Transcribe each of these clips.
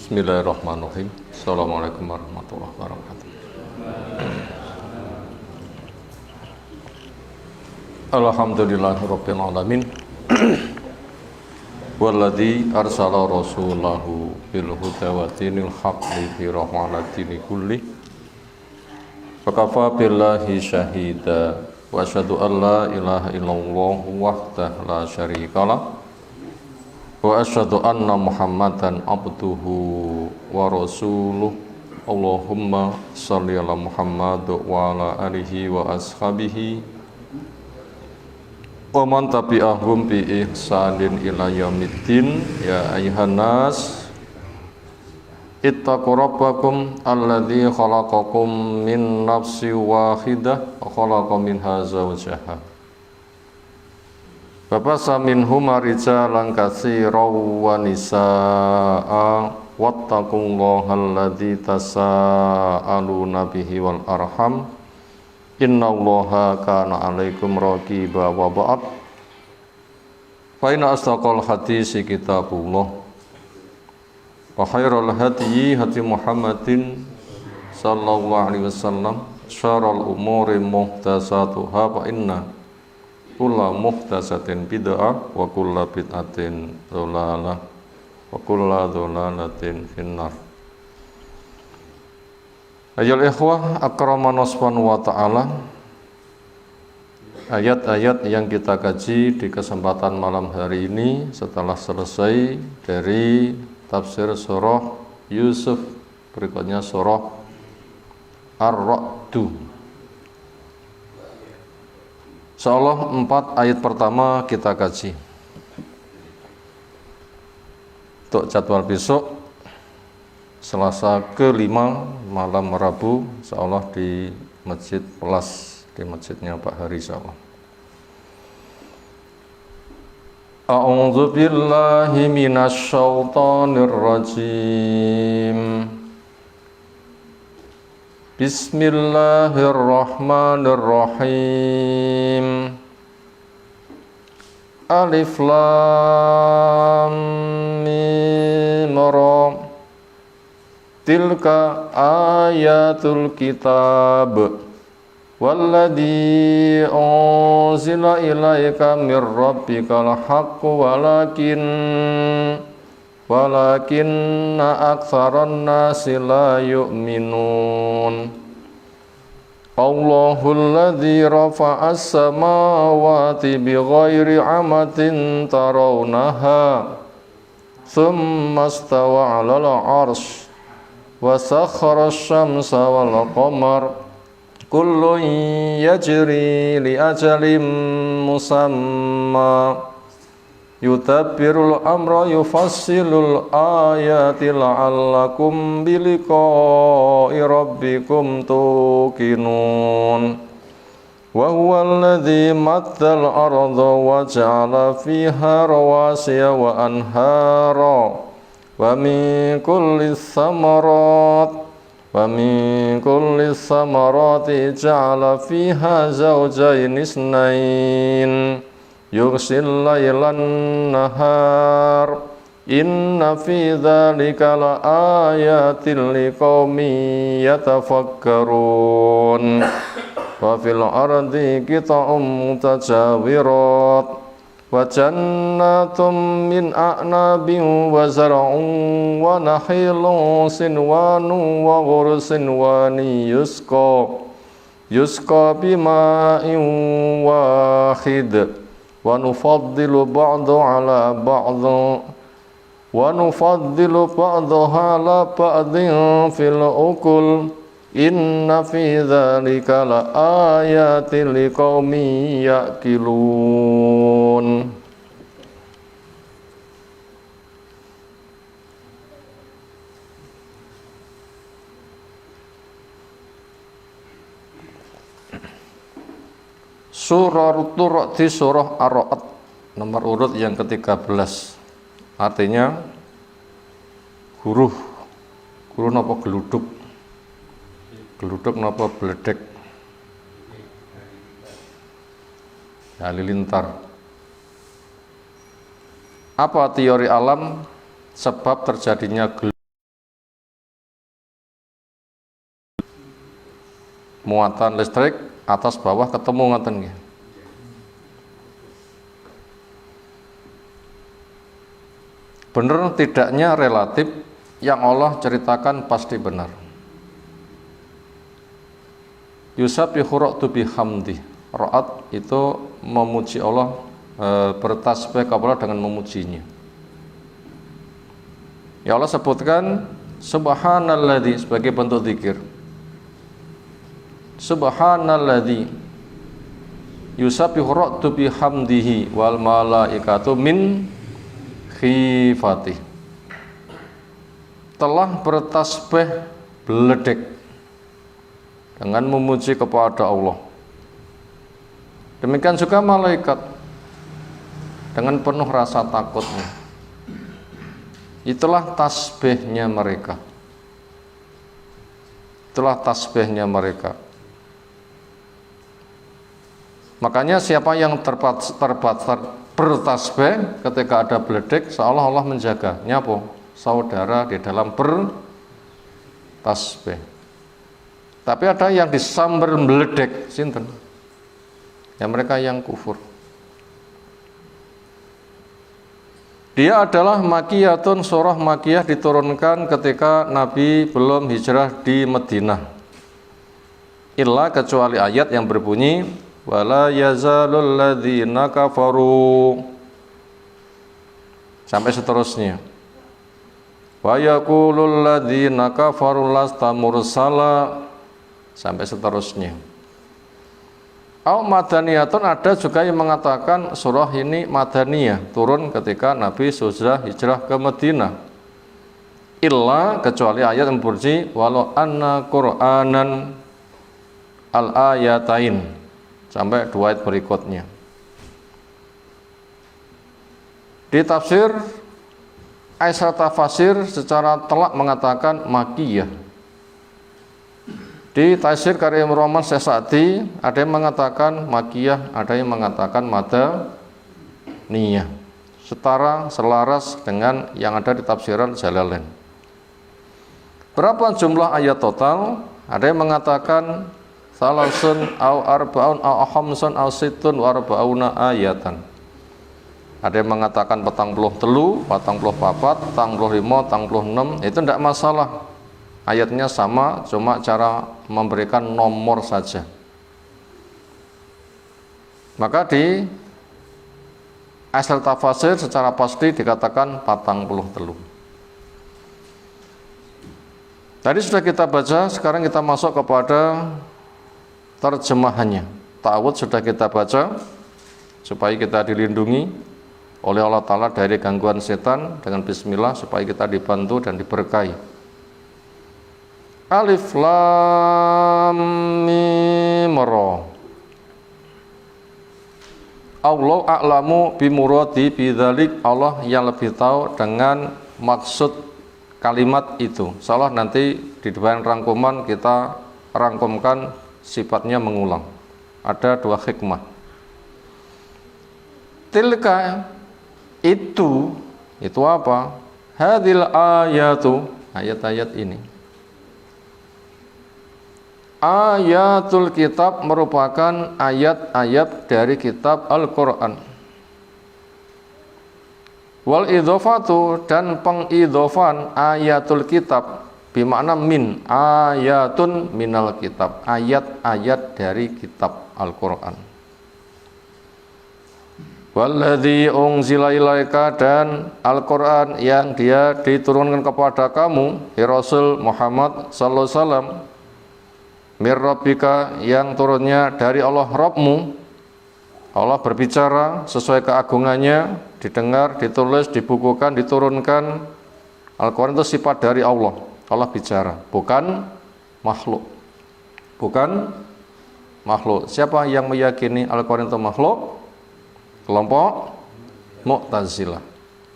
Bismillahirrahmanirrahim. Assalamualaikum warahmatullahi wabarakatuh. Alhamdulillahirabbil alamin. Walladzi arsala rasulahu bil huda wa dinil haqqi bi rahmatin kulli. Fakafa billahi syahida wa asyhadu an la ilaha illallah wahdahu la syarikalah. Wa asyhadu anna Muhammadan abduhu wa rasuluh. Allahumma shalli ala Muhammad wa ala alihi wa ashabihi wa man tabi'ahum bi ihsanin ila yaumiddin. Ya ayyuhan nas ittaqu rabbakum alladzi khalaqakum min nafsin wahidah wa khalaqa minha zawjaha Bapasa minhuma rijalan katsiran wa nisaa'a wattaqullaha alladzi tasaaluna bihi wal arham innallaha kana 'alaikum raqiba wa ba'd. Fa inna asdaqal hadisi kitabullah wa khairal hadyi hadi Muhammadin sallallahu alaihi wasallam syarrul umuri muhdatsatuha fa inna kulla muhdatsatin bid'ah wa kulla bid'atin dhalalah wa kulla dhalalatin finnar. Ayol ikhwah akramana subhanahu wa ta'ala, ayat-ayat yang kita kaji di kesempatan malam hari ini setelah selesai dari tafsir surah Yusuf, berikutnya surah Ar-Ra'd. Insyaallah 4 ayat pertama kita kaji. Untuk jadwal besok Selasa ke-5 malam Rabu insyaallah di Masjid Pelas, di masjidnya Pak Hari insyaallah. A'udzu billahi minasy syaithanir rajim. Bismillahirrahmanirrahim. Alif lam mim ra. Tilka ayatul kitab walladzi unzila ilaika mir rabbikal haqqu walakinna aktsaran nasi la yu'minun. Allahul ladzi rafa'as samawati bighairi 'amatin tarawnaha thumma istawa 'alal 'arsy wa sakhkhara asy-syamsa wal qamar kullun yajri li ajalin musamma yutabbirul amra yufassilul ayati la'allakum biliqa'i rabbikum tuqinun. Wa huwa alladzi maddal arda wa ja'ala fiha rawasiya wa anhara wa min kulli samarati ja'ala fiha zawjayn isnayn yughsil laylan nahar inna fi dzalika la ayatin liqaumin yatafakkarun. Wa fil ardi qita'um mutajawirat wa jannatum min a'nabin wa zar'un wa nakhilun sinwanun wa ghursin yusqa bima'in wahid wa nufaddilu ba'daha ala ba'din fil ukul inna fi dzalika la ayatin liqaumin yaqilun. Surah Ar-Ra'd, surah Ar-Ra'd nomor urut yang ke-13. Artinya guruh napa geluduk napa bledek, halilintar. Apa teori alam sebab terjadinya geluduk muatan listrik atas bawah ketemu ngoten nggih. Benar tidaknya relatif, yang Allah ceritakan pasti benar. Yusabbihu ra'du bihamdi. Ra'at itu memuji Allah, bertasbih kepada Allah dengan memujinya. Ya Allah sebutkan subhanalladzi sebagai bentuk zikir. Subhanalladzi yusabbihu ra'du bihamdihi wal malaikatu min khifati. Telah bertasbih beledek dengan memuji kepada Allah. Demikian juga malaikat dengan penuh rasa takutnya. Itulah tasbihnya mereka. Itulah tasbihnya mereka. Makanya siapa yang bertasbih ketika ada beledek, seolah Allah menjaga nyapo saudara di dalam bertasbih. Tapi ada yang disambar beledek, sinten? Ya mereka yang kufur. Dia adalah makiyatun, surah makiyah diturunkan ketika Nabi belum hijrah di Madinah. Illa kecuali ayat yang berbunyi wala yazalul ladzina kafaru sampai seterusnya. Wa yaqulul ladzina kafaru lasta mursala sampai seterusnya. Au madaniyatun, ada juga yang mengatakan surah ini madaniyah, turun ketika Nabi sudah hijrah ke Madinah. Illa kecuali ayat yang berbunyi walau anna qur'anan al-ayatain sampai dua ayat berikutnya. Di tafsir Aisyah Tafasir secara telak mengatakan makiyah. Di tafsir karya Roman Syekh Sa'di ada yang mengatakan makiyah, ada yang mengatakan madaniyah. Setara selaras dengan yang ada di tafsiran Jalalain. Berapa jumlah ayat total? Ada yang mengatakan salasun au arbaun au khamsun au sittun wa arbauna ayatan. Ada yang mengatakan 43, 44, 45, 46, itu tidak masalah. Ayatnya sama, cuma cara memberikan nomor saja. Maka di asal tafsir secara pasti dikatakan 43. Tadi sudah kita baca, sekarang kita masuk kepada terjemahannya. Ta'awudz sudah kita baca supaya kita dilindungi oleh Allah Ta'ala dari gangguan setan dengan bismillah, supaya kita dibantu dan diberkahi. Alif Lam Mim Ra. Allah a'lamu bimuradi bidzalik, Allah yang lebih tahu dengan maksud kalimat itu. Salah nanti di depan rangkuman kita rangkumkan sifatnya mengulang. Ada dua hikmah. Tilka itu apa? Hadil ayatu, ayat-ayat ini. Ayatul kitab merupakan ayat-ayat dari kitab Al-Quran. Wal idhofatu, dan pengidhofan ayatul kitab bimakna min, ayatun minal kitab, ayat-ayat dari kitab Al-Quran. Walladzi unzila ilaika, dan Al-Quran yang dia diturunkan kepada kamu, ya Rasul Muhammad sallallahu alaihi wasallam, mir rabbika, yang turunnya dari Allah Rabbmu. Allah berbicara sesuai keagungannya, didengar, ditulis, dibukukan, diturunkan. Al-Quran itu sifat dari Allah. Allah bicara, bukan makhluk. Bukan makhluk. Siapa yang meyakini Al-Quran itu makhluk? Kelompok Mu'tazilah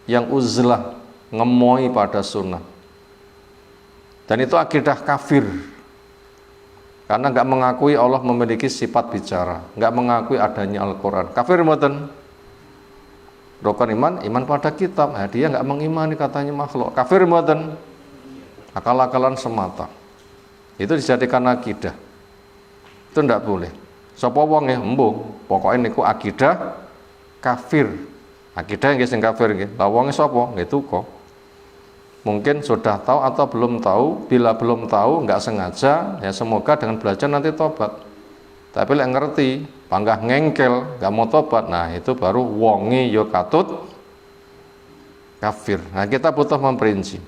yang uzlah, ngemoi pada sunnah. Dan itu akidah kafir. Karena nggak mengakui Allah memiliki sifat bicara, nggak mengakui adanya Al-Quran. Kafir mboten. Rukun iman pada kitab. Nah, dia nggak mengimani katanya makhluk. Kafir mboten. Akal-akalan semata. Itu dijadikan akidah. Itu ndak boleh. Sapa wong embuh, pokoke niku akidah kafir. Akidah nggih sing kafir nggih. Lah wonge sapa? Nggih tuko. Mungkin sudah tahu atau belum tahu. Bila belum tahu nggak sengaja, ya semoga dengan belajar nanti tobat. Tapi lek ngerti, panggah ngengkel, nggak mau tobat, nah itu baru wonge yo katut kafir. Nah kita butuh memperinci.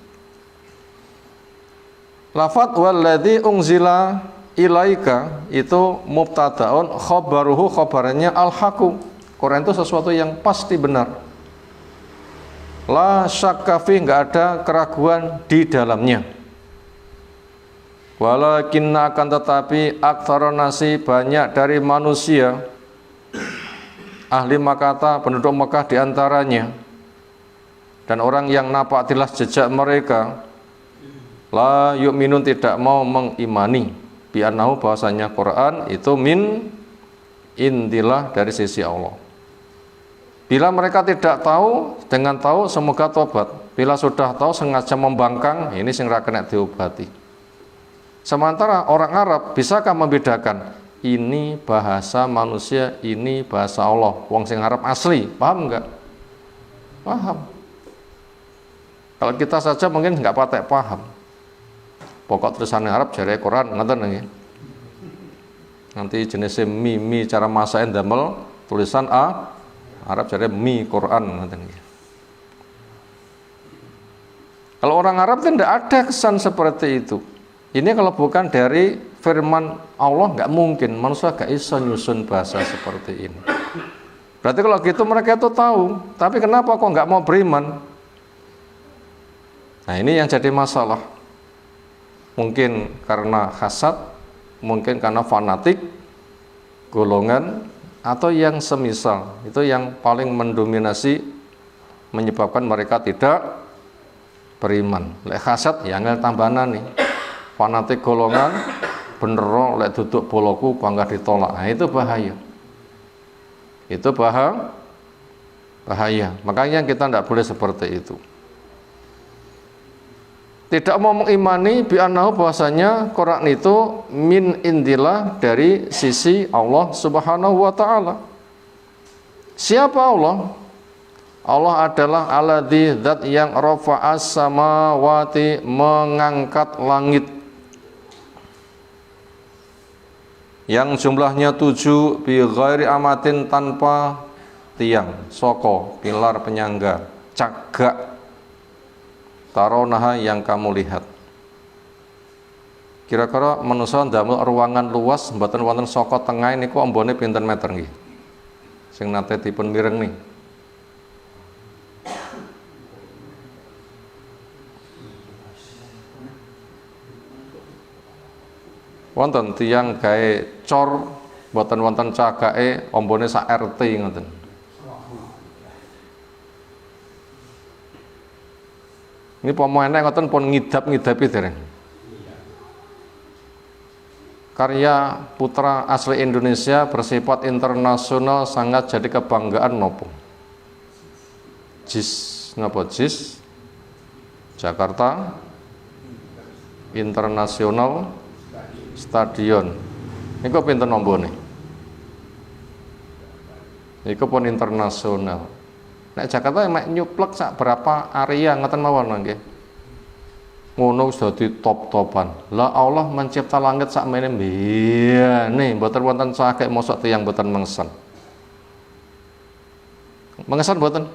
Lafat walladzi unzila ilaika itu mubtadaun khabaruhu khabarannya al-haqu. Quran itu sesuatu yang pasti benar. La syakka fi, enggak ada keraguan di dalamnya. Walakinna, akan tetapi aktsarun nasi, banyak dari manusia, ahli Makkah, penduduk Mekah diantaranya, dan orang yang napak jelas jejak mereka, la yu'minun, tidak mau mengimani, bi'annahu, bahwasanya Quran itu min indillah, dari sisi Allah. Bila mereka tidak tahu, dengan tahu semoga tobat. Bila sudah tahu sengaja membangkang, ini sing ra kena diobati. Sementara orang Arab bisakah membedakan ini bahasa manusia, ini bahasa Allah? Wong sing Arab asli, paham enggak? Paham. Kalau kita saja mungkin enggak patek paham. Pokok tulisan Arab jare Quran ngoten nggih. Nanti jenisnya mi cara masakin damel tulisan A Arab jare mi Quran ngoten nggih. Kalau orang Arab tidak ada kesan seperti itu. Ini kalau bukan dari firman Allah nggak mungkin, manusia nggak bisa nyusun bahasa seperti ini. Berarti kalau gitu mereka itu tahu, tapi kenapa kok nggak mau beriman? Nah ini yang jadi masalah. Mungkin karena hasad, mungkin karena fanatik, golongan, atau yang semisal. Itu yang paling mendominasi menyebabkan mereka tidak beriman. Lek hasad ya angel tambahan nih. Fanatik golongan bener lek duduk boloku bangga ditolak. Nah, itu bahaya. Itu bahaya. Makanya kita tidak boleh seperti itu. Tidak mau mengimani bi'annahu, bahwasanya Quran itu min indillah, dari sisi Allah Subhanahu wa taala. Siapa Allah? Allah adalah alladzi, zat yang rafa'as samawati, mengangkat langit, yang jumlahnya 7, bi ghairi amatin, tanpa tiang, soko, pilar penyangga, cagak, taronaha, yang kamu lihat. Kira-kira manusia ndamel ruangan luas mboten wonten saka tengah niku ambone pinten meter nggih? Sing nate dipun mireng nih. Wonten tiyang gawe cor mboten wonten cagake, ambone sak RT ngoten. Ini pemainnya ngoten pun ngidap-ngidapi dereng. Karya putra asli Indonesia bersifat internasional, sangat jadi kebanggaan nopo. JIS napa JIS? Jakarta International Stadion. Niku pinten nombone? Niku pun internasional. Nek Jakarta mek nyuplek sak berapa area ngoten mawon nggih. Ngono wis dadi top-topan. Lah Allah mencipta langit sak mene mbiyane mboten wonten sakek mosok tiyang mboten mengsan. Mengsan mboten?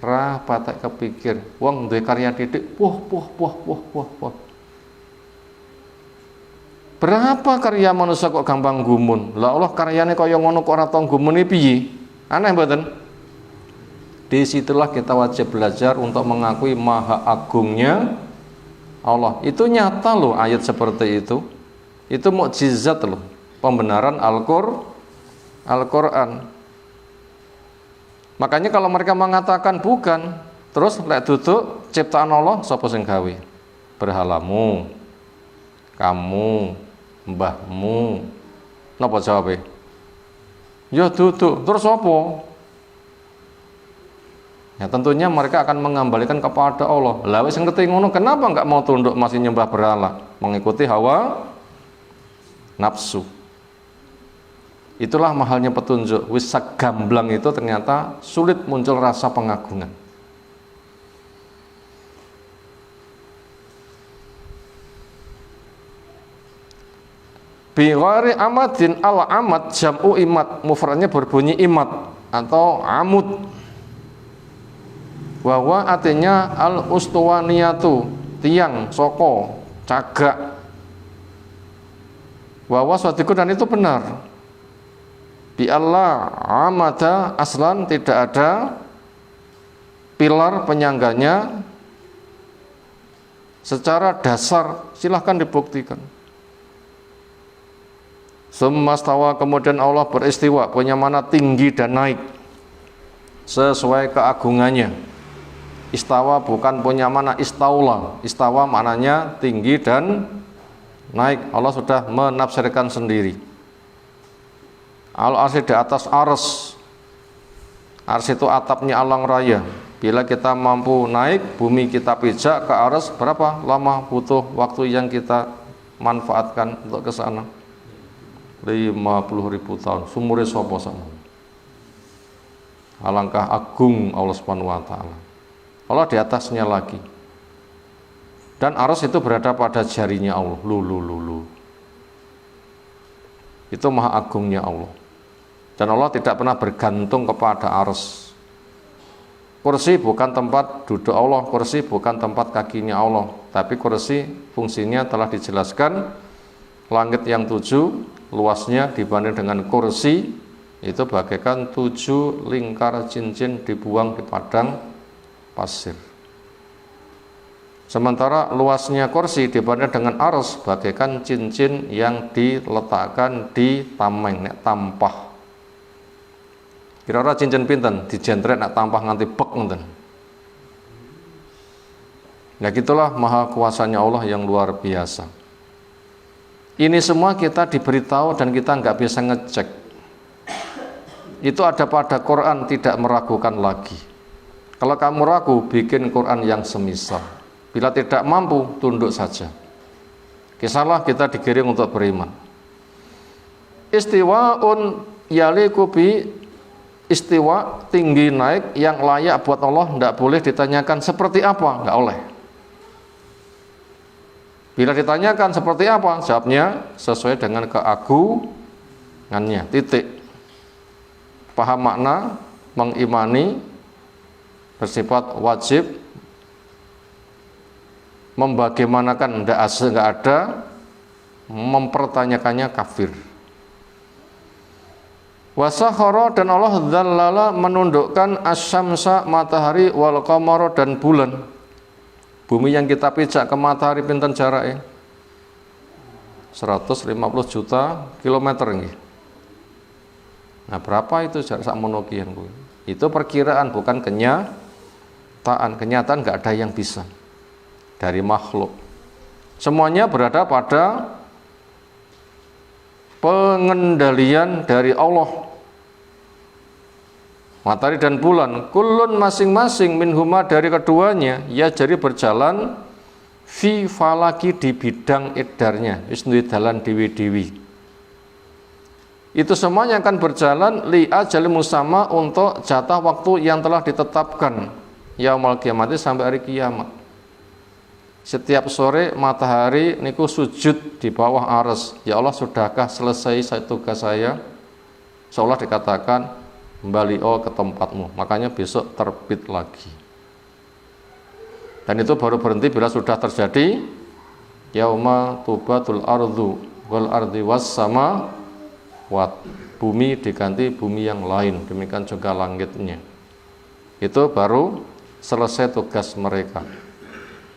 Ra patek kepikir wong duwe karya titik puh. Berapa karya manusia kok gampang gumun? Lah Allah karyane kaya ngono kok ora tau gumune piye? Aneh mboten? Disitulah kita wajib belajar untuk mengakui maha agungnya Allah. Itu nyata loh ayat seperti itu. Itu mukjizat loh, pembenaran Al-Quran. Makanya kalau mereka mengatakan bukan, terus lek duduk ciptaan Allah sapa sing gawe? Berhalamu, kamu, mbahmu. Napa jawabe? Ya duduk, terus apa? Ya tentunya mereka akan mengembalikan kepada Allah. Lah wis ngerti ngono, kenapa enggak mau tunduk masih nyembah berhala, mengikuti hawa nafsu. Itulah mahalnya petunjuk. Wis gamblang itu ternyata sulit muncul rasa pengagungan. Bi ghairi amadin, al amad jam'u imad, mufradnya berbunyi imad atau amud. Wa artinya al ustuwaniyatu, tiang, soko, cagak. Wa sadiqun, dan itu benar. Bi Allah amada aslan, tidak ada pilar penyangganya secara dasar, silahkan dibuktikan. Semastawa, kemudian Allah beristiwa, punya mana tinggi dan naik sesuai keagungannya. Istawa bukan punya mana istaula. Istawa maknanya tinggi dan naik. Allah sudah menafsirkan sendiri. Al-arsy, di atas ars. Ars itu atapnya alang raya. Bila kita mampu naik, bumi kita pijak ke ars, berapa lama butuh waktu yang kita manfaatkan untuk ke sana? 50.000 tahun. Sumure sapa sama. Alangkah agung Allah Subhanahu wa taala. Allah di atasnya lagi. Dan arsy itu berada pada jarinya Allah. Lu. Itu maha agungnya Allah. Dan Allah tidak pernah bergantung kepada arsy. Kursi bukan tempat duduk Allah, kursi bukan tempat kakinya Allah, tapi kursi fungsinya telah dijelaskan. Langit yang 7 luasnya dibanding dengan kursi itu bagaikan 7 lingkar cincin dibuang di padang pasir. Sementara luasnya kursi dibanding dengan arsy bagaikan cincin yang diletakkan di tameng, nek tampah. Kira-kira cincin pinten dijentret nek tampah nganti bek ngoten. Nah, gitulah maha kuasanya Allah yang luar biasa. Ini semua kita diberitahu dan kita nggak bisa ngecek. Itu ada pada Quran, tidak meragukan lagi. Kalau kamu ragu, bikin Quran yang semisal. Bila tidak mampu, tunduk saja. Kisahlah kita digiring untuk beriman. Istiwa'un yaliku bi, istiwa, tinggi naik yang layak buat Allah, tidak boleh ditanyakan seperti apa, nggak oleh. Bila ditanyakan seperti apa, jawabnya sesuai dengan keagungannya, titik. Paham makna, mengimani, bersifat wajib, membagaimanakan nggak ada, mempertanyakannya kafir. Wasakhara, dan Allah dzallala menundukkan asyamsa, matahari, wal qamara, dan bulan. Bumi yang kita pijak ke matahari pinten jaraknya? 150 juta kilometer nggih. Nah, berapa itu jarak sak monokian kuwi? Itu perkiraan, bukan kenyataan. Kenyataan nggak ada yang bisa dari makhluk. Semuanya berada pada pengendalian dari Allah. Matahari dan bulan, kullun masing-masing minhuma, dari keduanya, ya jadi berjalan fi falaki, di bidang edarnya, isnui dalan dewi-dewi. Itu semuanya akan berjalan li ajal musamma, untuk jatah waktu yang telah ditetapkan, yaumul kiamat, sampai hari kiamat. Setiap sore matahari niku sujud di bawah arsy. Ya Allah, sudahkah selesai tugas saya? Seolah dikatakan, kembali ke tempatmu, makanya besok terbit lagi. Dan itu baru berhenti bila sudah terjadi yauma tubatul ardu wal ardi was sama wat, bumi diganti bumi yang lain, demikian juga langitnya. Itu baru selesai tugas mereka.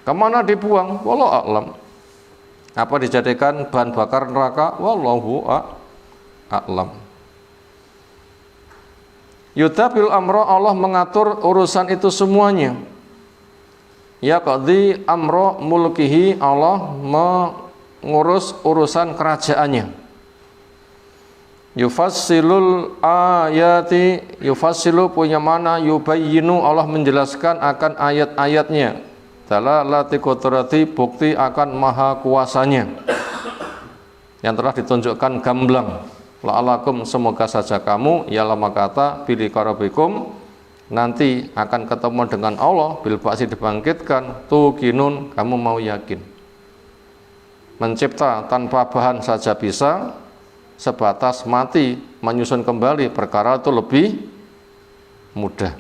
Kemana dibuang? Wallahu a'lam. Apa dijadikan bahan bakar neraka? Wallahu a'lam. Yudabil amro, Allah mengatur urusan itu semuanya. Ya qadhi amro mulkihi, Allah mengurus urusan kerajaannya. Yufassilul ayati, yufassilu punya mana, yubayyinu, Allah menjelaskan akan ayat-ayatnya. Dalalati qudrati, bukti akan maha kuasanya. yang telah ditunjukkan gamblang. La'alakum, semoga saja kamu, ya lama kata pilih karabikum, nanti akan ketemu dengan Allah, bil ba'si, dibangkitkan, tuqinun, kamu mau yakin. Mencipta tanpa bahan saja bisa, sebatas mati menyusun kembali perkara itu lebih mudah.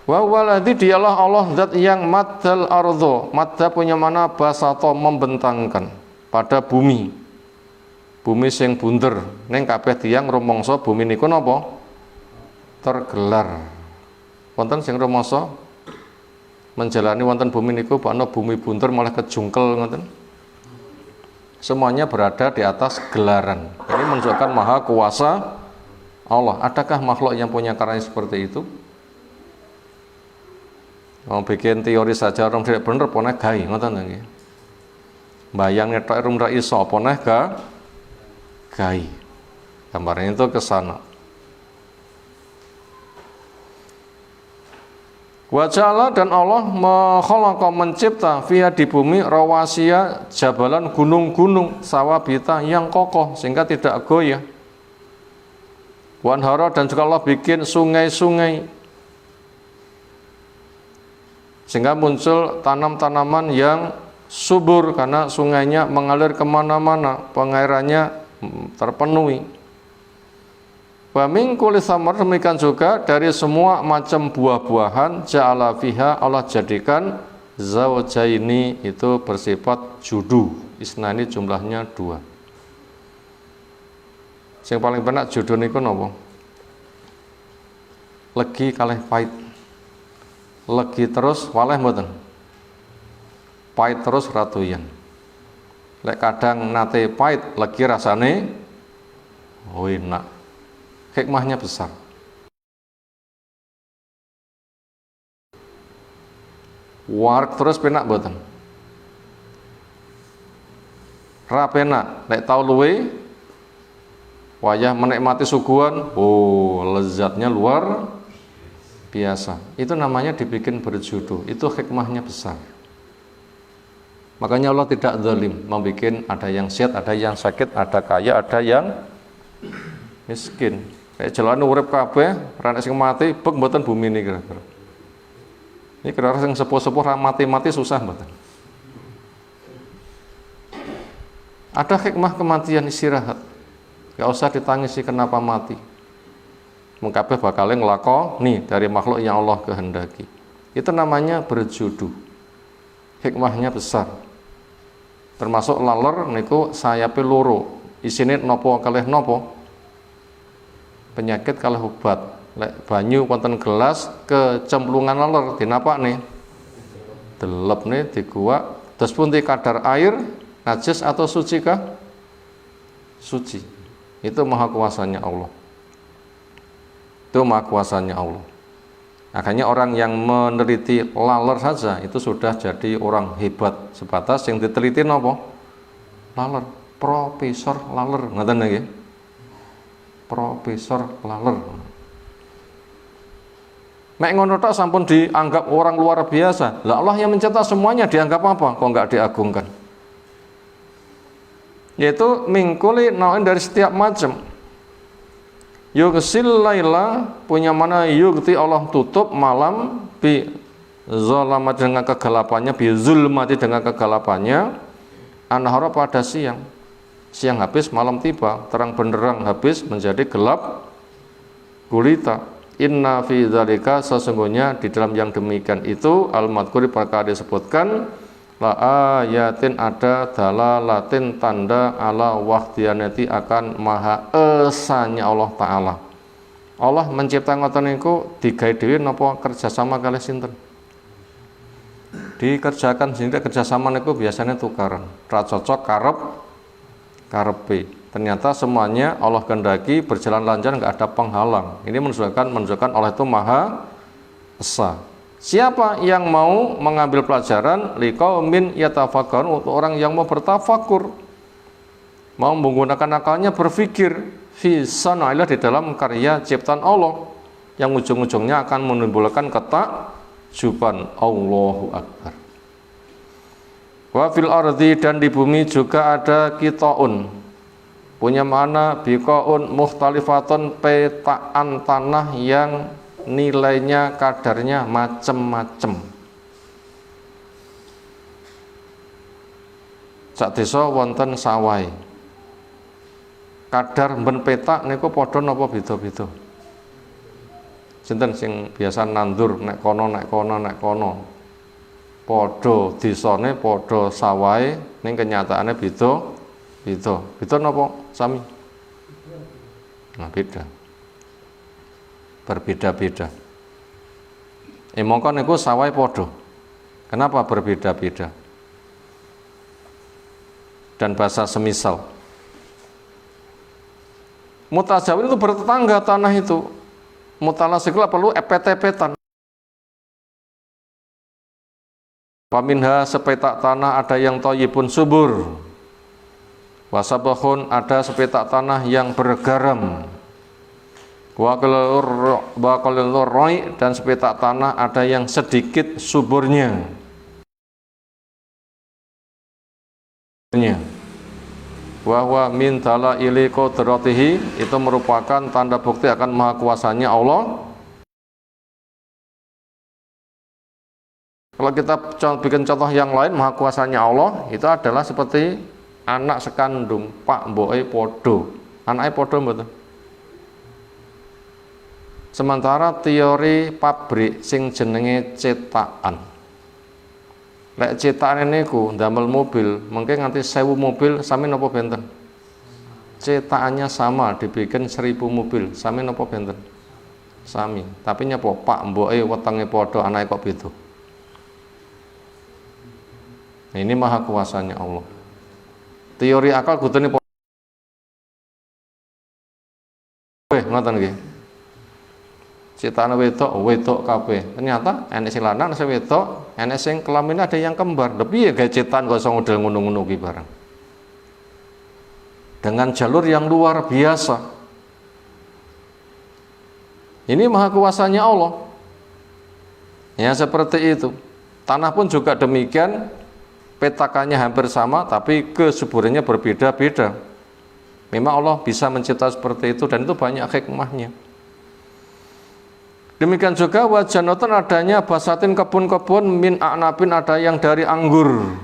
Wa waladhi, dialah Allah zat yang maddal ardo, madda punya mana basato, membentangkan pada bumi. Bumi sing bunder, ning kabeh tiyang rumangsa bumi niku napa? Tergelar. Wonten sing rumangsa menjalani wonten bumi niku bakno bumi bunder malah kejungkel ngoten. Semuanya berada di atas gelaran. Ini menunjukkan maha kuasa Allah. Adakah makhluk yang punya karya seperti itu? Mau bikin teori saja orang tidak bener poneh gai ngoten nggih. Bayang netok rum ra iso poneh gai. Gambarnya itu ke sana. Wa ja'ala, dan Allah khalaqa, mencipta, fiha, di bumi, rawasiya, jabalan, gunung-gunung, sawabita, yang kokoh sehingga tidak goyah. Wanhara, dan juga Allah bikin sungai-sungai sehingga muncul tanam-tanaman yang subur karena sungainya mengalir kemana-mana, pengairannya terpenuhi. Wa min kulli thamar, demikian juga dari semua macam buah-buahan, ja'ala fiha, Allah jadikan zaujaini, itu bersifat judu, isnani jumlahnya 2. Yang paling benak judu niku napa? Legi kalih pahit. Legi terus waleh mboten? Pahit terus ratuyan. Lek kadang nate pahit, legi rasane enak. Hikmahnya besar. Warak terus penak mboten? Ra penak, lek tau luwe wayah menikmati suguhan, lezatnya luar biasa. Itu namanya dibikin berjudu. Itu hikmahnya besar. Makanya Allah tidak zalim, membuat ada yang sehat, ada yang sakit, ada kaya, ada yang miskin. Kayak jalan urip kabeh, ra sing mati, bek mboten bumi ini kira-kira. Ini kira-kira sing sepuh-sepuh ra mati-mati susah mboten. Ada hikmah kematian, istirahat. Gak usah ditangisi kenapa mati. Mengkabeh bakalnya ngelakoni dari makhluk yang Allah kehendaki. Itu namanya berjudu. Hikmahnya besar. Termasuk laler niku sayape loro, isine nopo kalih nopo? Penyakit kalih obat. Lek banyu wonten gelas kecemplungan laler dinapakne? Delepne diguak, terus pun kadar air najis atau suci kah? Suci. Itu maha kuasanya Allah. Itu maha kuasanya Allah. Makanya orang yang meneliti laler saja itu sudah jadi orang hebat. Sebatas yang diteliti apa? Laler, profesor laler, ngoten nggih. Profesor laler. Nek ngono tok sampun dianggap orang luar biasa. Lah Allah yang mencipta semuanya dianggap apa? Kok enggak diagungkan? Yaitu mingkuli naun, dari setiap macam. Yughsil laila, punya mana yughti, Allah tutup malam, bi zalamat, dengan kegelapannya, bi zulmati, dengan kegelapannya, anhara, pada siang. Siang habis, malam tiba, terang benderang habis, menjadi gelap gulita. Inna fi dzalika, sesungguhnya di dalam yang demikian itu, al-madhkuri, perkara disebutkan, la ayatin, ada dalalatin, tanda ala wahdiyanati, akan maha esanya Allah Ta'ala. Allah mencipta ngoten niku digawe dhewe napa kerjasama kalih sinten? Dikerjakan sehingga kerjasama niku biasanya tukaran. Ra cocok karepe. Ternyata semuanya Allah kehendaki berjalan lancar, enggak ada penghalang. Ini menunjukkan Allah itu maha esa. Siapa yang mau mengambil pelajaran, liqaumin yatafakkarun, untuk orang yang mau bertafakur, mau menggunakan akalnya berpikir fi sana'illah, di dalam karya ciptaan Allah yang ujung-ujungnya akan menimbulkan ketakjuban. Allahu Akbar. Wa fil ardi, dan di bumi juga ada qita'un, punya makna biqa'un mukhtalifatun, petaan tanah yang nilainya kadarnya macem-macem. Sak desa wonten sawai, kadar ben petak niku padha napa beda-beda. Sinten sing biasa nandur nek kono nek kono nek kono, padha desane padha sawai, ning kenyataane beda napa sami? Nah, beda, berbeda-beda. Mongko niku sawai padha, kenapa berbeda-beda? Dan bahasa semisal, mutajawir itu bertetangga tanah itu, mutalasiklah perlu epet-epetan. Paminha, sepetak tanah ada yang thayyibun subur, wasabahun, ada sepetak tanah yang bergaram, wakalur roi, dan sepetak tanah ada yang sedikit suburnya. Wahwa min dalaili qudratihi, itu merupakan tanda bukti akan maha kuasanya Allah. Kalau kita bikin contoh yang lain, maha kuasanya Allah itu adalah seperti anak sekandung pak mboke podo, anaknya podo mboten. Sementara teori pabrik sing jenenge cetakan, lek cetakan niku ndamel mobil, mungkin nganti 1000 mobil, sami napa benten? Cetakannya sama, dibikin 1000 mobil, sami napa benten? Sami. Tapi nyapa pak mboke wetenge padha, anake kok beda. Nah, ini maha kuasanya Allah. Teori akal kudune ngoten nggih. Cetane wedok kabeh. Ternyata enek sing lanang, sing wedok, enek sing kelamin ada yang kembar. Lha piye gawe cetan kok iso model ngono-ngono ki barang. Dengan jalur yang luar biasa. Ini maha kuasanya Allah. Ya seperti itu. Tanah pun juga demikian, petakannya hampir sama tapi kesuburannya berbeda-beda. Memang Allah bisa mencipta seperti itu, dan itu banyak hikmahnya. Demikian juga wajanotun, adanya basatin kebun-kebun, min a'nabin, ada yang dari anggur,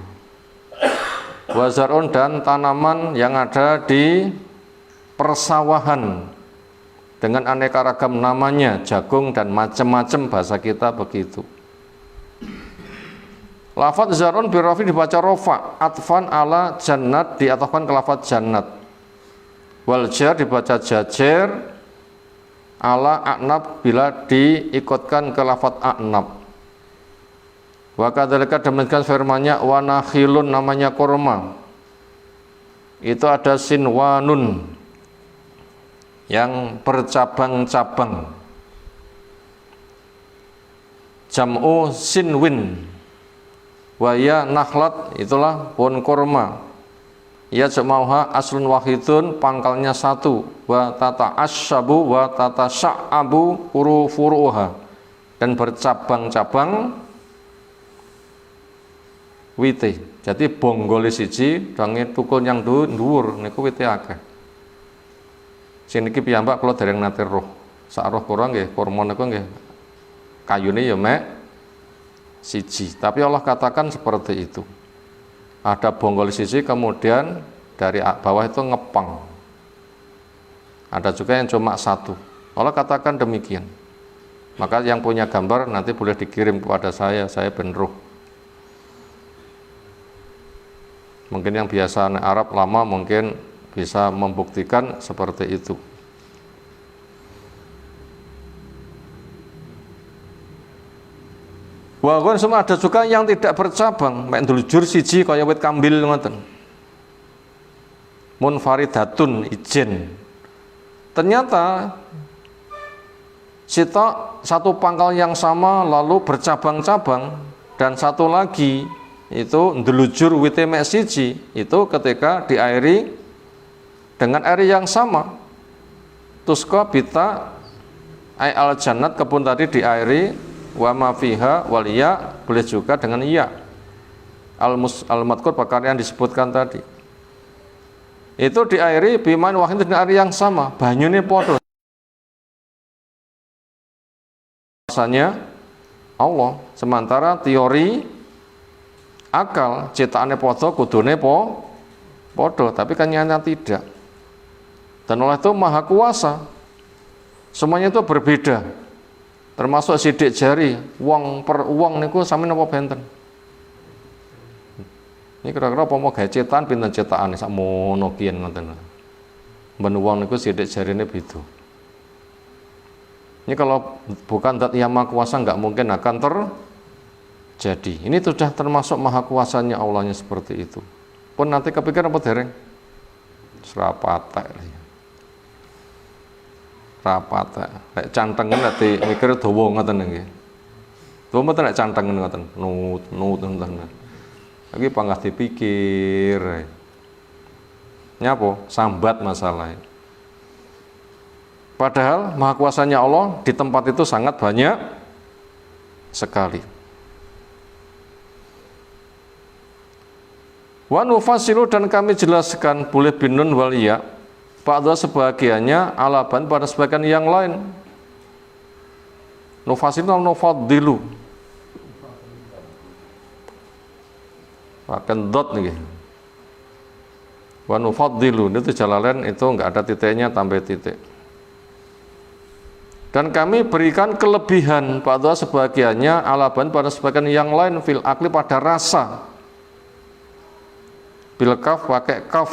wazarun, dan tanaman yang ada di persawahan dengan aneka ragam namanya, jagung dan macam-macam, bahasa kita begitu. Lafadz zarun birafi dibaca rofa, atfan ala jannat, diatofkan ke lafadz jannat. Waljar dibaca jajer, ala a'nab bila diikutkan ke lafadz a'nab. Wa kadzalika, demikian firman-Nya, wa nakhilun, namanya kurma. Itu ada sinwanun yang bercabang-cabang. Jam'u sinwin. Wa ya nakhlat, itulah pohon kurma. Ya jamauha aslun wahidun, pangkalnya satu. Wa tata asyabu wa tata sya'abu furuha, dan bercabang-cabang wite. Jadi bonggole siji dange tukul yang dhuwur niku wite akeh. Sing niki piyambak kula dereng nate roh. Sak roh kula nggih kurma niku nggih kayune ya mek siji. Tapi Allah katakan seperti itu. Ada bonggol siji, kemudian dari bawah itu ngepang. Ada juga yang cuma satu. Allah katakan demikian. Maka yang punya gambar nanti boleh dikirim kepada saya beneruh. Mungkin yang biasa Arab lama mungkin bisa membuktikan seperti itu. Walaupun semua ada juga yang tidak bercabang, mek ndulujur siji kaya wit kambil ngoten. Munfaridatun, ijen. Ternyata sitok satu pangkal yang sama lalu bercabang-cabang, dan satu lagi itu ndulujur wite mek siji, itu ketika diairi dengan air yang sama. Tuska bita ai al jannat, kebun tadi diairi, wa ma fiha wal ya, boleh juga dengan ya. al-madkur perkara yang disebutkan tadi. Itu diairi bimain wahid dengan air yang sama, banyune podo. Rasanya Allah, sementara teori akal ciptaane podo kudune podo, tapi kan nyata tidak. Dan Allah itu maha kuasa, semuanya itu berbeda, termasuk sidik jari, wong per wong niku sami napa benten. Ini kira-kira apa mau gawe cetakan pinten cetakane sakmono kiyen ngoten. Ben wong niku sidik jarine beda. Ini kalau bukan zat yang maha kuasa nggak mungkin akan terjadi. Ini sudah termasuk maha kuasanya Allahnya seperti itu. Pun nanti kepikiran apa dereng? Serapatek. Rapatek. Nek cantengen nanti mikir dawa ngoten nggih. Dawa mboten nek cantengen ngoten. Nut ngoten. Lagi panggah dipikir. Nyapa? Sambat masalahnya. Padahal maha kuasanya Allah di tempat itu sangat banyak sekali. Wa nufassilu dan kami jelaskan boleh binun wal ya. Ba'dha sebagiannya alaban pada sebagian yang lain. Nufassilu nufaddilu. Pakai dot nih. Wa nufaddilu itu Jalalain itu enggak ada titiknya tambah titik. Dan kami berikan kelebihan pada sebagiannya alaban pada sebagian yang lain fil akli pada rasa. Bil kaf pakai kaf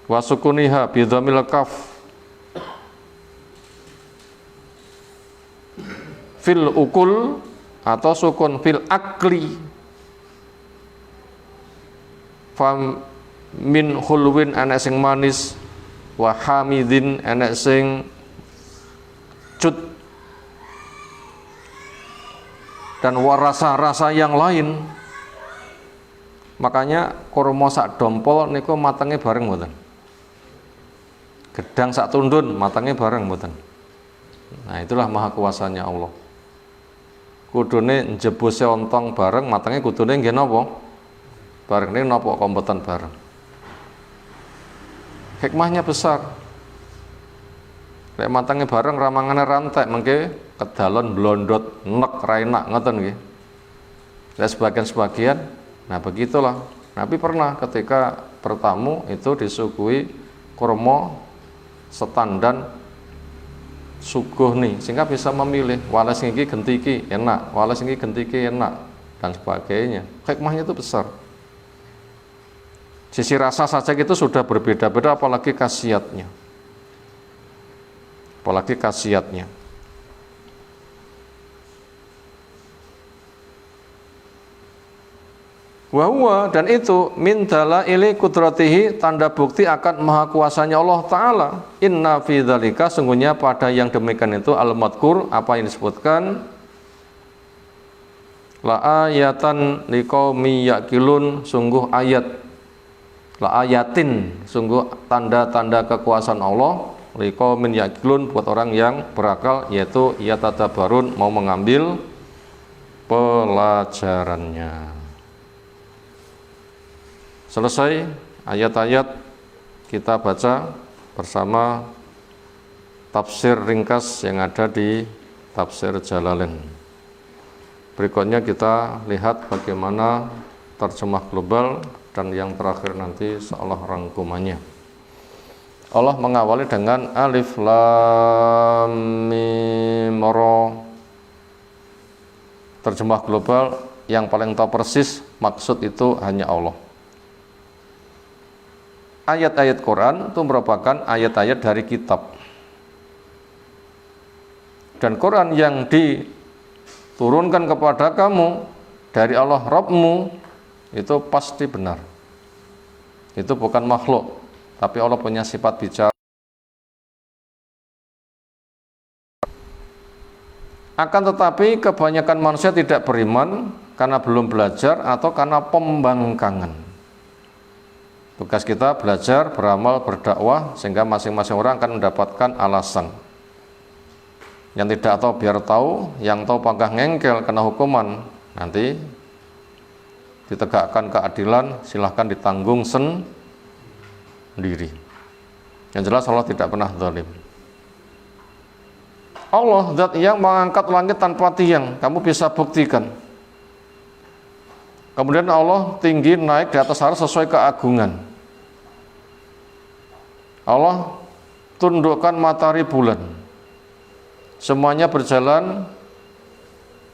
wasukuniha bidhamil kaf fil ukul atau sukun fil akli fam min hulwin enek sing manis wa hamidin enek sing cut dan rasa-rasa yang lain. Makanya kurma sak dompol niku matenge bareng mboten. Gedang sak tundun matenge bareng mboten. Nah, itulah maha kuasanya Allah. Kudune njebuse ontong bareng matenge kudune nggih napa? Bareng niku napa kok mboten bareng. Hikmahnya besar. Lek matangnya bareng ramangane rantek mengke kedalon blondot nek ra enak ngoten nggih. Lek sebagian nah begitulah. Nabi pernah ketika bertamu itu disuguhi kurma setandan suguh nih sehingga bisa memilih wales iki gentiki enak, wales iki gentiki enak dan sebagainya. Hikmahnya itu besar. Sisi rasa saja itu sudah berbeda-beda apalagi khasiatnya. Wahwa dan itu min dalaili kudratihi tanda bukti akan maha kuasanya Allah Ta'ala. Inna fi dzalika sungguhnya pada yang demikian itu al-madkur apa yang disebutkan la ayatan liqaumi yaqilun sungguh ayat la ayatin sungguh tanda-tanda kekuasaan Allah liqaumin yaqilun buat orang yang berakal yaitu yatadabbarun mau mengambil pelajarannya. Selesai ayat-ayat kita baca bersama tafsir ringkas yang ada di tafsir Jalalain. Berikutnya kita lihat bagaimana terjemah global dan yang terakhir nanti seolah rangkumannya. Allah mengawali dengan alif lam mim ra. Terjemah global yang paling tahu persis maksud itu hanya Allah. Ayat-ayat Quran itu merupakan ayat-ayat dari kitab. Dan Quran yang diturunkan kepada kamu dari Allah Rabbmu itu pasti benar. Itu bukan makhluk. Tapi Allah punya sifat bicara. Akan tetapi kebanyakan manusia tidak beriman karena belum belajar atau karena pembangkangan. Tugas kita belajar, beramal, berdakwah sehingga masing-masing orang akan mendapatkan alasan. Yang tidak tahu biar tahu, yang tahu pangkah ngengkel kena hukuman. Nanti ditegakkan keadilan, silahkan ditanggung sendiri. Yang jelas Allah tidak pernah zalim. Allah zat yang mengangkat langit tanpa tiang, kamu bisa buktikan. Kemudian Allah tinggi naik di atas arsy sesuai keagungan. Allah tundukkan matahari bulan, semuanya berjalan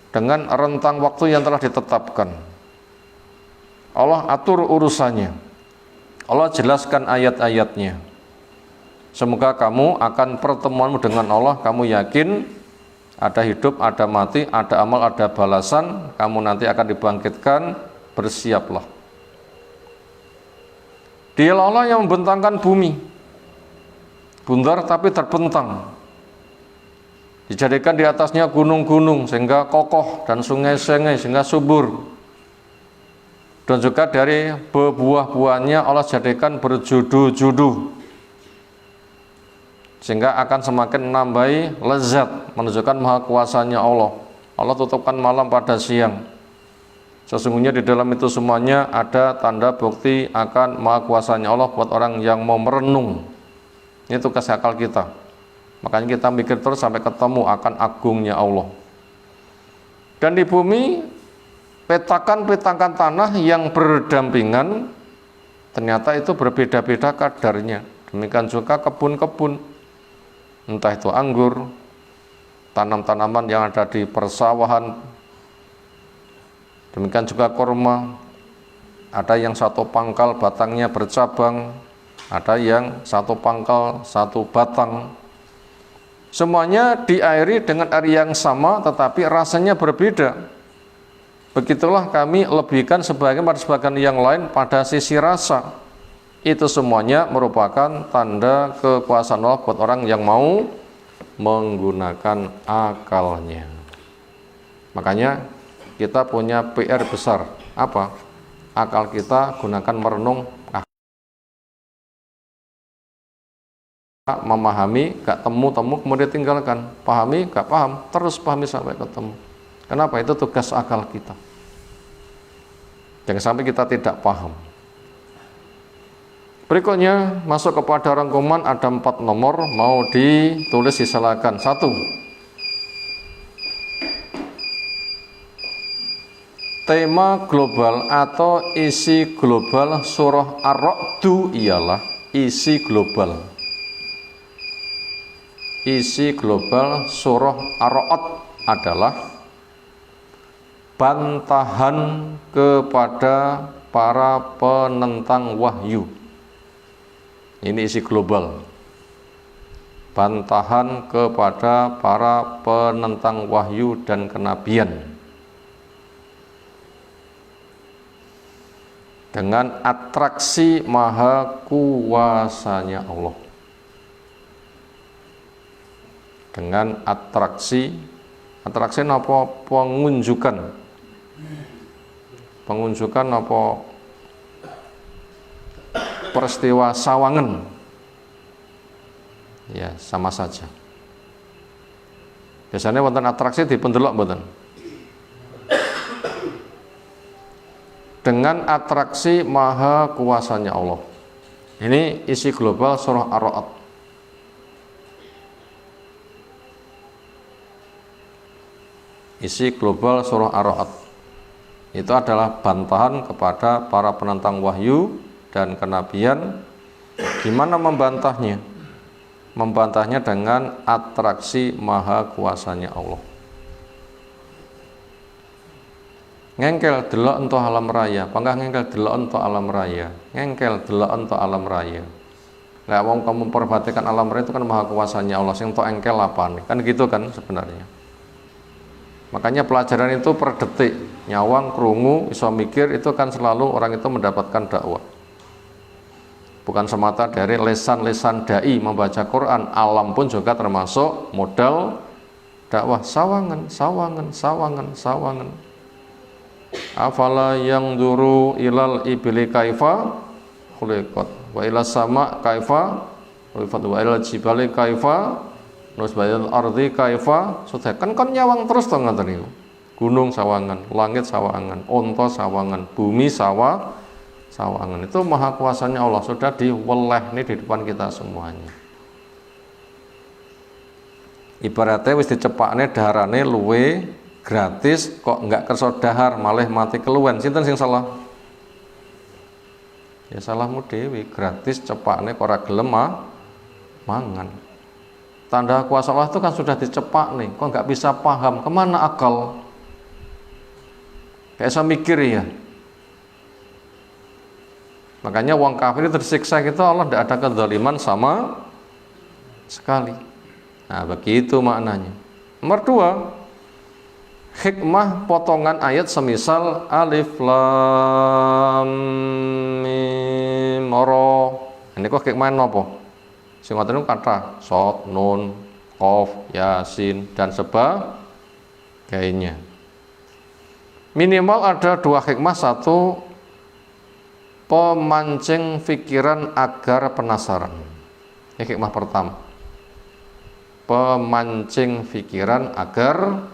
dengan rentang waktu yang telah ditetapkan. Allah atur urusannya, Allah jelaskan ayat-ayatnya. Semoga kamu akan pertemuanmu dengan Allah, kamu yakin ada hidup, ada mati, ada amal, ada balasan, kamu nanti akan dibangkitkan, bersiaplah. Dialah Allah yang membentangkan bumi, bundar tapi terbentang, dijadikan di atasnya gunung-gunung sehingga kokoh, dan sungai-sungai sehingga subur, dan juga dari buah-buahnya Allah jadikan berjudu-judu sehingga akan semakin menambahi lezat, menunjukkan maha kuasanya Allah. Allah tutupkan malam pada siang. Sesungguhnya di dalam itu semuanya ada tanda bukti akan maha kuasanya Allah buat orang yang mau merenung. Ini tugas akal kita. Makanya kita mikir terus sampai ketemu akan agungnya Allah. Dan di bumi, petakan-petakan tanah yang berdampingan, ternyata itu berbeda-beda kadarnya. Demikian juga kebun-kebun, entah itu anggur, tanam-tanaman yang ada di persawahan, demikian juga kurma, ada yang satu pangkal batangnya bercabang, ada yang satu pangkal satu batang, semuanya diairi dengan air yang sama tetapi rasanya berbeda. Begitulah kami lebihkan sebagian pada sebagian yang lain pada sisi rasa. Itu semuanya merupakan tanda kekuasaan Allah buat orang yang mau menggunakan akalnya. Makanya kita punya PR besar. Apa? Akal kita gunakan merenung, memahami, gak temu-temu kemudian tinggalkan, pahami, gak paham, terus pahami sampai ketemu. Kenapa? Itu tugas akal kita. Jangan sampai kita tidak paham. Berikutnya masuk kepada rangkuman, ada 4 nomor, mau ditulis silakan. 1. Tema global atau isi global surah Ar-Ra'd ialah isi global. Isi global surah Ar-Ra'd adalah bantahan kepada para penentang wahyu. Ini isi global, bantahan kepada para penentang wahyu dan kenabian dengan atraksi maha kuasanya Allah. Dengan atraksi apa? Pengunjukan apa? Peristiwa sawangan, ya sama saja. Biasanya wonten atraksi dipendelok mboten. Dengan atraksi maha kuasanya Allah. Ini isi global surah Ar-Ra'd. Isi global surah Ar-Ra'd itu adalah bantahan kepada para penentang wahyu dan kenabian. Gimana membantahnya? Membantahnya dengan atraksi maha kuasanya Allah. Ngengkel delok ento alam raya, panggah ngengkel delok ento alam raya, ngengkel delok ento alam raya. Lah wong kamu perhatikan alam raya itu kan maha kuasanya Allah, sing ento engkel apane? Kan gitu kan sebenarnya. Makanya pelajaran itu per detik, nyawang, krungu, iso mikir, itu kan selalu orang itu mendapatkan dakwah. Bukan semata dari lesan-lesan dai membaca Quran, alam pun juga termasuk modal dakwah. Sawangan. Afala yang duru ilal ibli kaifa khuliqat wa ila sama kaifa wa ilal jibali kaifa nusbayal ardi kaifa. Sudah kan nyawang terus to ngoten niku. gunung sawangan, langit sawangan, onto sawangan, bumi sawangan. Itu maha kuasanya Allah, sudah diweleh nih di depan kita semuanya. Ibaratnya wis dicepakne daharane luwe gratis kok nggak kersa dahar malah mati keluwen. Sinten sing salah? Ya salahmu dewi, gratis cepakne kok ora gelem mangan. Tanda kuasa Allah itu kan sudah dicepak nih, kok nggak bisa paham, kemana akal? Kayak saya mikir ya. Makanya wong kafir tersiksa gitu Allah tidak ada kezaliman sama sekali. Nah begitu maknanya. Nomor 2, hikmah potongan ayat semisal alif lam mim ra. Ini kok hikmah napa? Sing ngoten kata shad, nun, qaf, yasin dan sebagainya. Minimal ada 2 hikmah. 1, pemancing pikiran agar penasaran. Ini hikmah pertama. Pemancing pikiran agar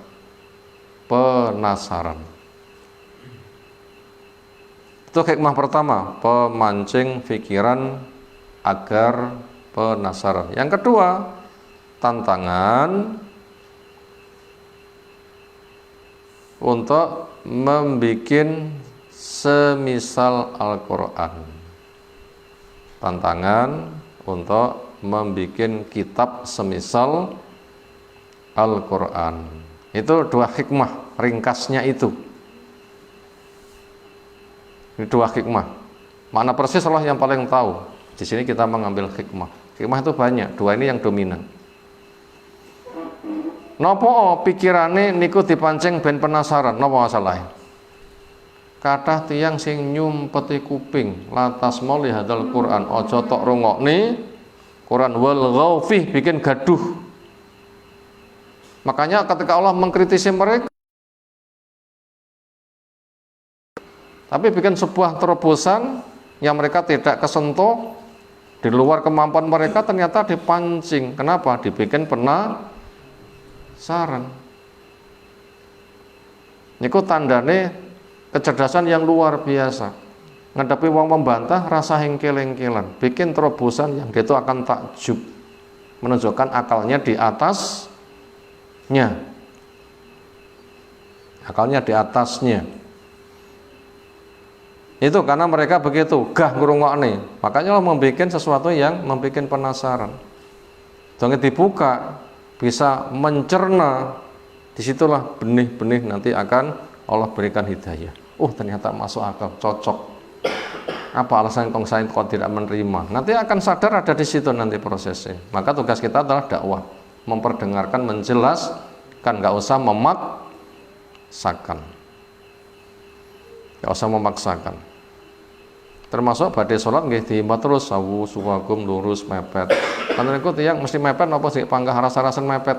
penasaran. Itu hikmah pertama, pemancing pikiran agar penasaran. Yang kedua, tantangan untuk membuat semisal Al-Quran. Tantangan untuk membuat kitab semisal Al-Quran. Itu 2 hikmah, ringkasnya itu. Ini 2 hikmah. Mana persis Allah yang paling tahu. Di sini kita mengambil hikmah. Hikmah itu banyak, 2 ini yang dominan. Nopo pikirane niku dipancing ben penasaran, nopo masalahnya? Kathah tiyang sing nyumpeti kuping, lantas moli hadal Quran, aja tok rungokne Quran wal ghaufi, bikin gaduh. Makanya ketika Allah mengkritisi mereka, tapi bikin sebuah terobosan yang mereka tidak kesentuh, di luar kemampuan mereka, ternyata dipancing. Kenapa? Dibikin penasaran. Niku tandane kecerdasan yang luar biasa. Ngedepi wong membantah rasa hengkel-hengkelan, bikin terobosan yang dia itu akan takjub, menunjukkan akalnya di atasnya. Akalnya di atasnya. Itu karena mereka begitu gah ngrungokne. Makanya Allah membuat sesuatu yang membuat penasaran. Jangan dibuka, bisa mencerna. Disitulah benih-benih nanti akan Allah berikan hidayah. Ternyata masuk akal, cocok. Apa alasan saya kok tidak menerima? Nanti akan sadar ada di situ nanti prosesnya. Maka tugas kita adalah dakwah, memperdengarkan, menjelaskan, nggak usah memaksakan. Nggak usah memaksakan. Termasuk badhe salat nggih diimbau terus sawu suwakum lurus mepet. Kanten niku tiyang mesti mepet napa sih panggah rasa-rasan mepet.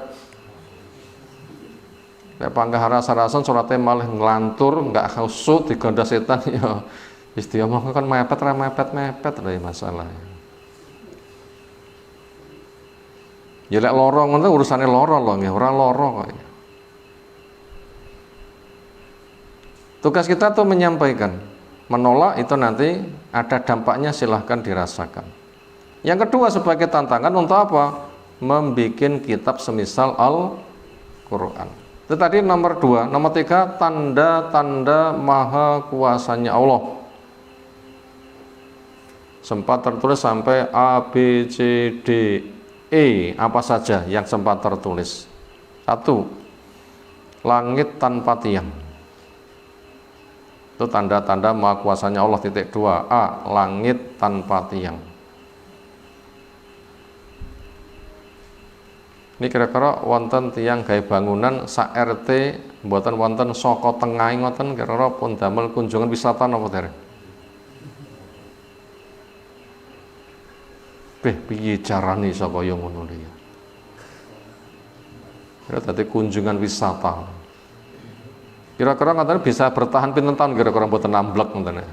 Nek panggah rasa-rasan salate malah nglantur, enggak khusuk digoda setan ya wis diomong kan mepet ra mepet lho masalah. Ya lek lara ngono urusane lara lho nggih, ora lara kok. Tugas kita tuh menyampaikan. Menolak itu nanti ada dampaknya, silahkan dirasakan. Yang kedua sebagai tantangan untuk apa? Membikin kitab semisal Al-Quran. Itu tadi nomor 2. Nomor 3, tanda-tanda maha kuasanya Allah. Sempat tertulis sampai A, B, C, D, E. Apa saja yang sempat tertulis? 1, langit tanpa tiang. Itu tanda-tanda maha kuasanya Allah. 2, A, langit tanpa tiang. Ini kira-kira wonten tiang gawe bangunan sak RT mboten wonten saka tengah ngoten, kira-kira pun damel kunjungan wisata napa derek? Piye carane iso kaya ngono ya? Kira dadi kunjungan wisata. Kira-kira ngoten bisa bertahan pinten tahun kira-kira mboten amblek ngoten.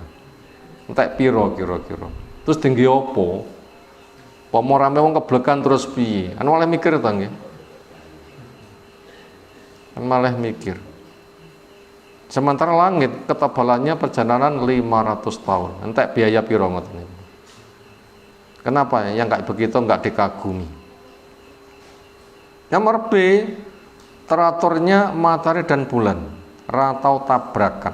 Entek pira kira-kira. Terus tinggi apa? Pomo rame wong keblekan terus piye? Anu malah mikir ta nggih. Malah mikir. Sementara langit ketebalannya perjalanan 500 tahun. Entek biaya piro ngoten niku. Kenapa yang kayak begitu enggak dikagumi? Nomor B, teraturnya matahari dan bulan, ratau tabrakan.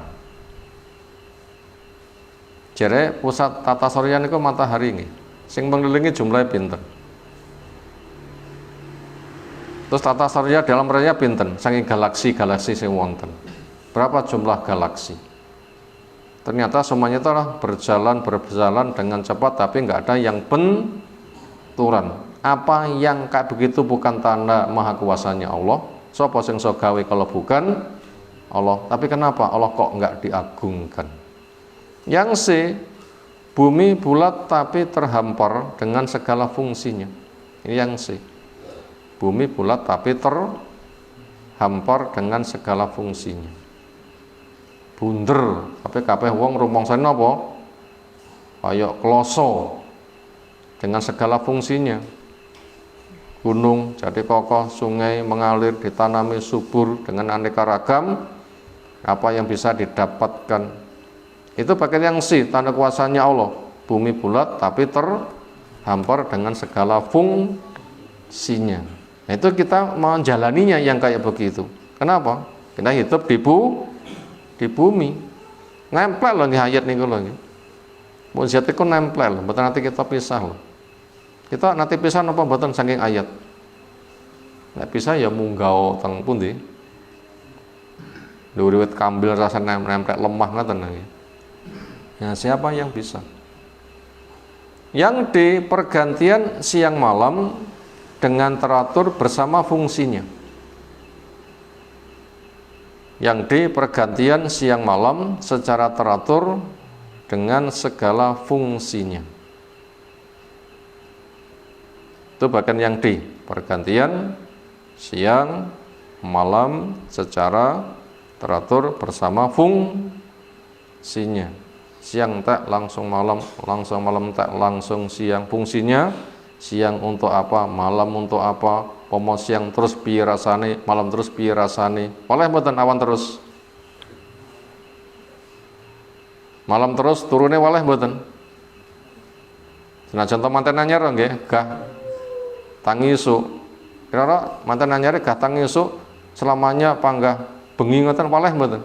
Jere pusat tata surya niku matahari nggih. Sing mengelilingi jumlahnya pinten. Terus tata surya dalam raya pinten, saking galaksi-galaksi sing wonten. Berapa jumlah galaksi? Ternyata semuanya telah berjalan dengan cepat, tapi nggak ada yang benturan. Apa yang kayak begitu bukan tanda maha kuasanya Allah? Sopo sing so gawe kalau bukan Allah. Tapi kenapa Allah kok nggak diagungkan? Yang C, bumi bulat tapi terhampar dengan segala fungsinya. Ini yang C. Bumi bulat tapi terhampar dengan segala fungsinya. Bunder, tapi kabeh wong rumongsane napa? Kaya kloso dengan segala fungsinya. Gunung jadi kokoh, sungai mengalir, ditanami subur dengan aneka ragam. Apa yang bisa didapatkan? Itu bagian yang C, tanda kuasanya Allah. Bumi bulat tapi terhampar dengan segala fungsinya. Nah, itu kita menjalaninya yang kayak begitu. Kenapa? Kita hidup di bumi. Nempel loh nih ayat niku lho nggih. Mujizat iku nempel, mboten nanti kita pisah loh. Kita nanti pisah napa mboten saking ayat. Nek pisah ya munggah teng pundi? Dhuwur kambil rasa nempel lemah ngoten nggih. Nah, siapa yang bisa? Yang D, pergantian siang malam dengan teratur bersama fungsinya. Yang D, pergantian siang malam secara teratur dengan segala fungsinya. Itu bagian yang D, pergantian siang malam secara teratur bersama fungsinya. Siang tak langsung malam tak langsung siang. Fungsinya siang untuk apa, malam untuk apa, pomo siang terus piye rasane, malam terus piye rasane. Oleh mboten awan terus. Malam terus turune waleh mboten. Senajan to manten anyar nggih, gah tangi isuk. Kira-kira manten anyar gah tangi isuk selamanya panggah bengi ngoten waleh mboten?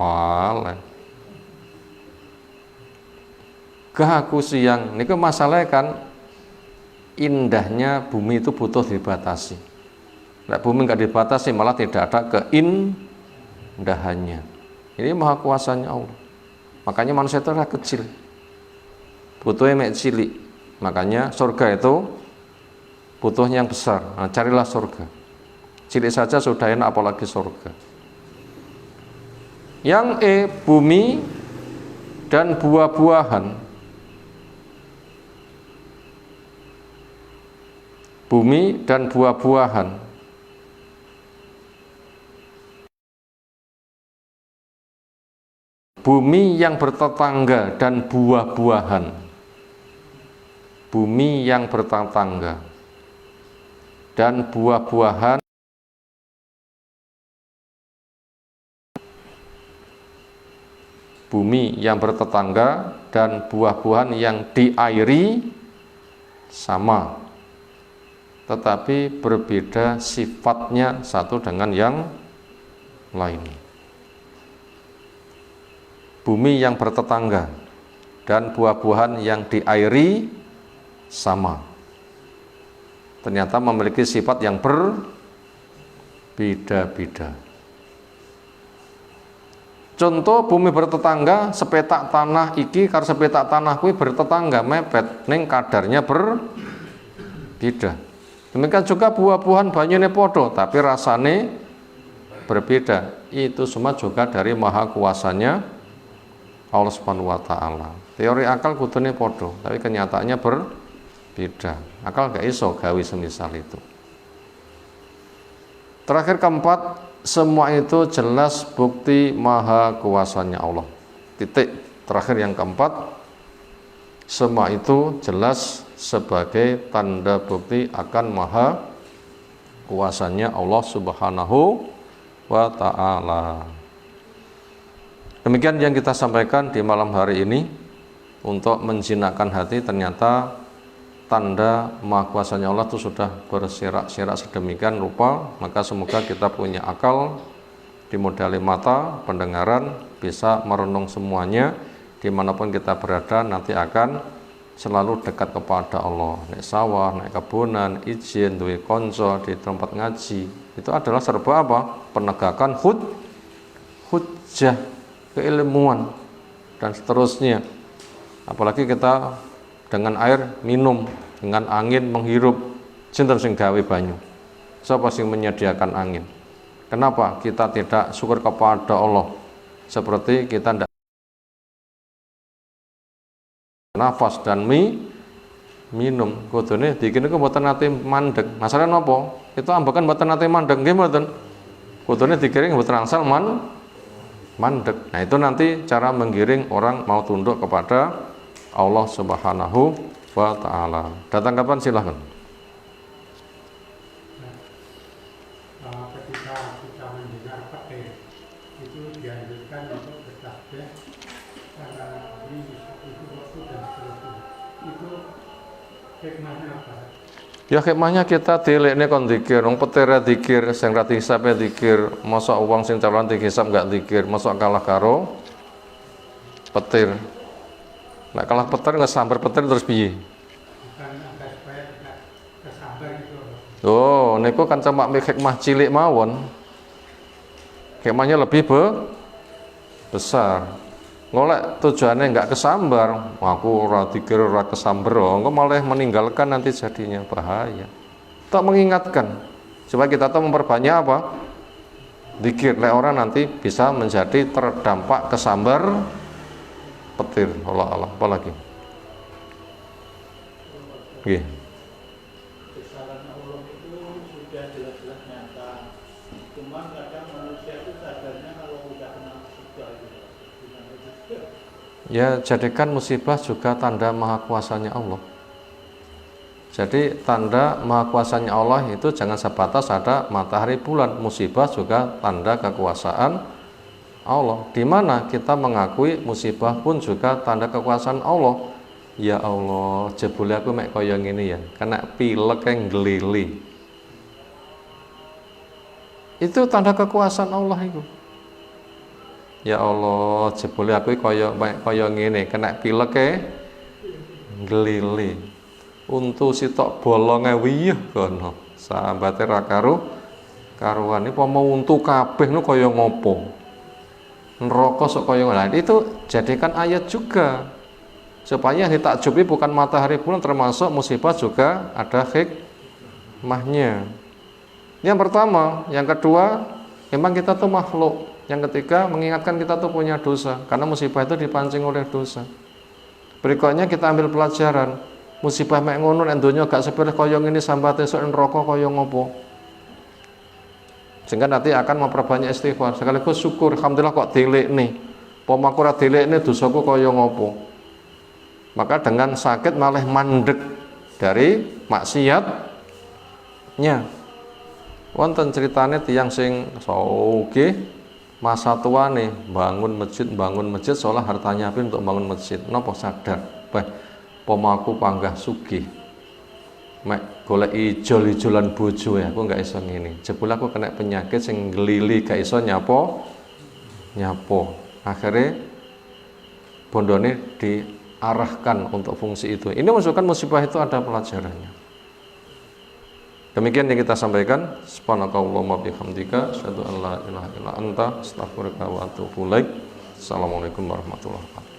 Waleh. Gah aku siang niku masalahnya kan indahnya bumi itu butuh dibatasi. Nek bumi nggak dibatasi malah tidak ada keindahannya. Ini maha kuasanya Allah. Makanya manusia itu adalah kecil, butuhnya mek cilik. Makanya surga itu butuhnya yang besar. Nah, carilah surga. Cilik saja sudah enak, apalagi surga. Yang E, bumi dan buah-buahan. Bumi dan buah-buahan. Bumi yang bertetangga dan buah-buahan. Bumi yang bertetangga dan buah-buahan. Bumi yang bertetangga dan buah-buahan yang diairi sama, tetapi berbeda sifatnya satu dengan yang lain. Bumi yang bertetangga dan buah-buahan yang diairi sama, ternyata memiliki sifat yang berbeda-beda. Contoh bumi bertetangga, sepetak tanah iki karo sepetak tanah kuwi bertetangga mepet, ning kadarnya berbeda. Demikian juga buah-buahan banyune podo, tapi rasane berbeda. Itu semua juga dari maha kuasanya Allah Subhanahu wa taala. Teori akal kudune podo, tapi kenyataannya berbeda. Akal gak iso gawe semisal itu. Terakhir keempat, semua itu jelas bukti maha kuasanya Allah. Titik terakhir yang keempat, semua itu jelas sebagai tanda bukti akan maha kuasanya Allah Subhanahu wa ta'ala. Demikian yang kita sampaikan di malam hari ini untuk menjinakkan hati. Ternyata tanda maha kuasanya Allah itu sudah bersirak-sirak sedemikian rupa. Maka semoga kita punya akal, dimodali mata, pendengaran, bisa merenung semuanya. Dimanapun kita berada nanti akan selalu dekat kepada Allah. Naik sawah, naik kebunan, izin, duwe konco di tempat ngaji, itu adalah serba apa? Penegakan hujjah, keilmuan, dan seterusnya. Apalagi kita dengan air minum, dengan angin menghirup. Sinten sing gawe banyu? Siapa sing menyediakan angin? Kenapa kita tidak syukur kepada Allah? Seperti kita tidak nafas dan minum, kudune dikene ku mboten nate mandeg. Masalah napa? Itu ambekan mboten nate mandeg nggih mboten. Kudune dikiring mboten angsal mandeg. Nah, itu nanti cara menggiring orang mau tunduk kepada Allah Subhanahu wa taala. Datang kapan silahkan. Ketika kita mendengar petir itu dianjurkan untuk bertasbih karena itu waktu dan seterusnya. Itu hikmahnya apa? Ya hikmahnya kita dilekne kon zikir, wong petir zikir, sing ra dihisabe zikir, mosok wong sing calon dihisab enggak zikir, mosok kalah karo petir. Nek kalah petir ngesambar petir terus piye? Bukan agar supaya tidak kesambar gitu. Oh, niku kan cuma hikmah cilik mawon. Hikmahnya lebih besar. Ngolek tujuannya enggak kesambar, aku ora dikir ora kesambar, engko malah meninggalkan nanti jadinya bahaya. Tak mengingatkan supaya kita tahu memperbanyak apa? Zikir. Lek orang nanti bisa menjadi terdampak kesambar petir. Allah apalagi. Nggih. Kesalahan Allah itu sudah jelas-jelas nyata. Cuma kadang manusia itu sadarnya kalau udah kena musibah itu. Ya, jadikan musibah juga tanda maha kuasanya Allah. Jadi tanda maha kuasanya Allah itu jangan sebatas ada matahari bulan. Musibah juga tanda kekuasaan Allah. Di mana kita mengakui musibah pun juga tanda kekuasaan Allah. Ya Allah, jebule aku mek kaya ngene ya, kena pilek yang glili. Itu tanda kekuasaan Allah itu. Ya Allah, jebule aku kaya ngene, kena pileke glili. Untu sitok bolonge wiyeh kono. Sambate ra karuan. Iki apa mau untu kabeh nu kaya ngopo? Neraka sok kaya ngono. Itu jadikan ayat juga. Supaya ditakjubi bukan matahari bulan, termasuk musibah juga ada hikmahnya. Yang pertama, yang kedua, memang kita tuh makhluk. Yang ketiga, mengingatkan kita tuh punya dosa, karena musibah itu dipancing oleh dosa. Berikutnya kita ambil pelajaran, musibah mek ngono nek donya gak sepele kaya ngene sambate sok neraka kaya ngopo. Sehingga nanti akan memperbanyak istighfar, sekaligus syukur, alhamdulillah kok dilekne. Apa aku ora dilekne dosaku kaya ngopo. Maka dengan sakit malah mandek dari maksiatnya. Wonten ceritane tiyang sing sugih masa tua nih bangun masjid seolah hartanya habis untuk bangun masjid. Napa sadar? Pomaku panggah sugih. Mek golek ijol-ijolan bojo ya, aku enggak iso ngene. Jebul aku kena penyakit sing nglili gak iso nyapo. Akhirnya bondone diarahkan untuk fungsi itu. Ini menunjukkan musibah itu ada pelajarannya. Demikian yang kita sampaikan. Subhanakallahumma bihamdika asyhadu an la ilaha illa anta astaghfiruka wa atubu ilaik. Assalamualaikum warahmatullahi wabarakatuh.